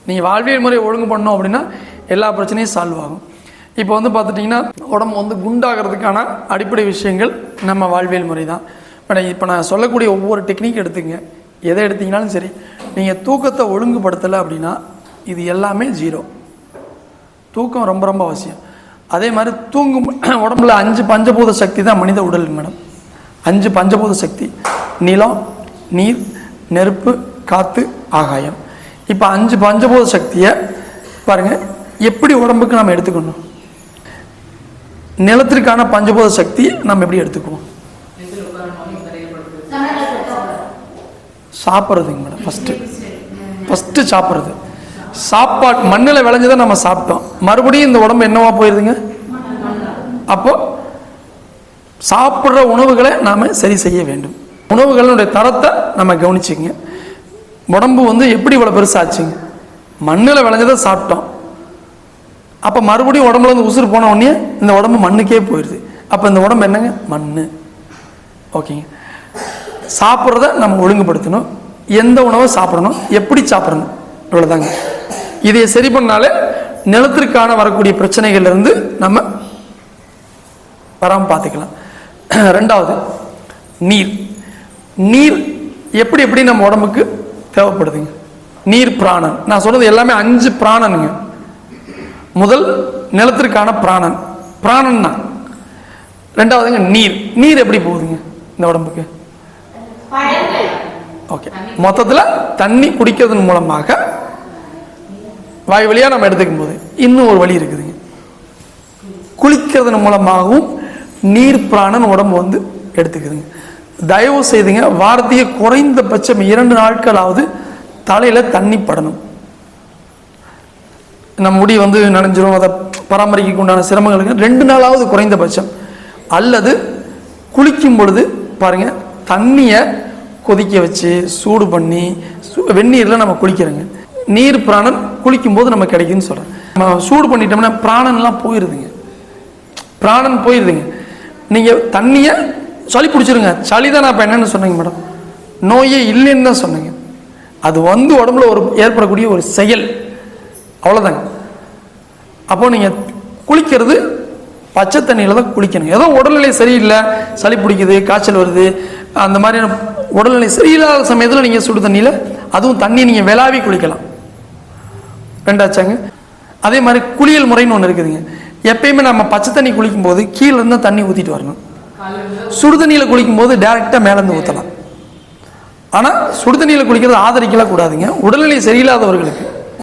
நீங்கள் வாழ்வியல் முறை ஒழுங்கு பண்ணோம் அப்படின்னா எல்லா பிரச்சனையும் சால்வ் ஆகும். இப்போ வந்து பார்த்துட்டிங்கன்னா உடம்பு வந்து குண்டாகிறதுக்கான அடிப்படை விஷயங்கள் நம்ம வாழ்வியல் முறை தான். இப்போ நான் சொல்லக்கூடிய ஒவ்வொரு டெக்னிக் எடுத்துங்க, எதை எடுத்தீங்கனாலும் சரி, நீங்கள் தூக்கத்தை ஒழுங்குபடுத்தலை அப்படின்னா இது எல்லாமே ஜீரோ. தூக்கம் ரொம்ப ரொம்ப அவசியம். அதே மாதிரி தூங்கும் உடம்புல 5 பஞ்சபூத சக்தி தான் மனித உடல் மேடம். 5 பஞ்சபூத சக்தி: நிலம், நீர், நெருப்பு, காற்று, ஆகாயம். இப்போ 5 பஞ்சபூத சக்தியை பாருங்கள் எப்படி உடம்புக்கு நம்ம எடுத்துக்கணும். நிலத்திற்கான பஞ்சபூத சக்தி நம்ம எப்படி எடுத்துக்குவோம்? சாப்பிட்றதுங்க மேடம். ஃபஸ்ட்டு சாப்பிட்றது. சாப்பாடு மண்ணில் விளைஞ்சதை நம்ம சாப்பிட்டோம், மறுபடியும் இந்த உடம்பு என்னவா போயிருதுங்க. அப்போ சாப்பிட்ற உணவுகளை நாம் சரி செய்ய வேண்டும். உணவுகளுடைய தரத்தை நம்ம கவனிச்சுங்க. உடம்பு வந்து எப்படி இவ்வளோ பெருசாச்சுங்க, மண்ணில் விளைஞ்சதை சாப்பிட்டோம். அப்போ மறுபடியும் உடம்புல வந்து உசுறு போன உடனே இந்த உடம்பு மண்ணுக்கே போயிடுது. அப்போ இந்த உடம்பு என்னங்க, மண். ஓகேங்க. சாப்பிட்றத நம்ம ஒழுங்குபடுத்தணும். எந்த உணவை சாப்பிடணும், எப்படி சாப்பிடணும், இவ்வளோதாங்க. இதை சரி பண்ணாலே நிலத்திற்கான வரக்கூடிய பிரச்சனைகள்லேருந்து நம்ம வராமல் பார்த்துக்கலாம். ரெண்டாவது, நீர். நீர் எப்படி எப்படி நம்ம உடம்புக்கு தேவைப்படுதுங்க. நீர் பிராணன். நான் சொல்றது எல்லாமே 5 பிராணனுங்க. முதல் நிலத்திற்கான பிராணன், பிராணன் தான். ரெண்டாவதுங்க நீர். நீர் எப்படி போகுதுங்க இந்த உடம்புக்கு? ஓகே. மொத்தத்தில் தண்ணி குடிக்கிறதன் மூலமாக வாய் வழியாக நம்ம எடுத்துக்கும் போது இன்னும் ஒரு வழி இருக்குதுங்க. குளிக்கிறதன் மூலமாகவும் நீர் பிராணன் உடம்பு வந்து எடுத்துக்குதுங்க. தயவு செய்துங்க வாரத்தையே குறைந்தபட்சம் 2 நாட்களாவது தலையில் தண்ணி படணும். நம்ம முடி வந்து நனைஞ்சிரும், அதை பராமரிக்க உண்டான சிரமங்களுக்கு 2 நாளாவது குறைந்தபட்சம். அல்லது குளிக்கும் பொழுது பாருங்க தண்ணியை கொதிக்க வச்சு சூடு பண்ணி வெந்நீரில் நம்ம குளிக்கிறோங்க. நீர் பிராணன் குளிக்கும் போது நம்ம கிடைக்குன்னு சொல்கிறேன். நம்ம சூடு பண்ணிட்டோம்னா பிராணன்லாம் போயிடுதுங்க, பிராணன் போயிடுதுங்க. நீங்கள் தண்ணியை சளி பிடிச்சிருங்க. சளி தான் நான் இப்போ என்னென்னு சொன்னீங்க மேடம், நோயே இல்லைன்னு தான் சொன்னீங்க. அது வந்து உடம்புல ஒரு ஏற்படக்கூடிய ஒரு செயல், அவ்வளோதாங்க. அப்போ நீங்கள் குளிக்கிறது பச்சை தண்ணியில் தான் குளிக்கணும். ஏதோ உடல்நிலை சரியில்லை, சளி பிடிக்குது, காய்ச்சல் வருது, அந்த மாதிரியான உடல்நிலை சரியில்லாத சமயத்தில் நீங்கள் சுடு தண்ணியில், அதுவும் தண்ணியை நீங்கள் விளாவி குளிக்கலாம். ரெண்டாச்சாங்க. அதே மாதிரி குளியல் முறைன்னு ஒன்று இருக்குதுங்க. எப்பயுமே நம்ம பச்சை தண்ணி குளிக்கும் போது கீழே இருந்து தண்ணி ஊற்றிட்டு வரணும். சுடு தண்ணியில் குளிக்கும் போது டைரெக்டாக மேலேருந்து ஊற்றலாம். ஆனால் சுடு தண்ணியில் குளிக்கிறது ஆதரிக்கலாம் கூடாதுங்க உடல்நிலை சரியில்லாதவர்களுக்கு.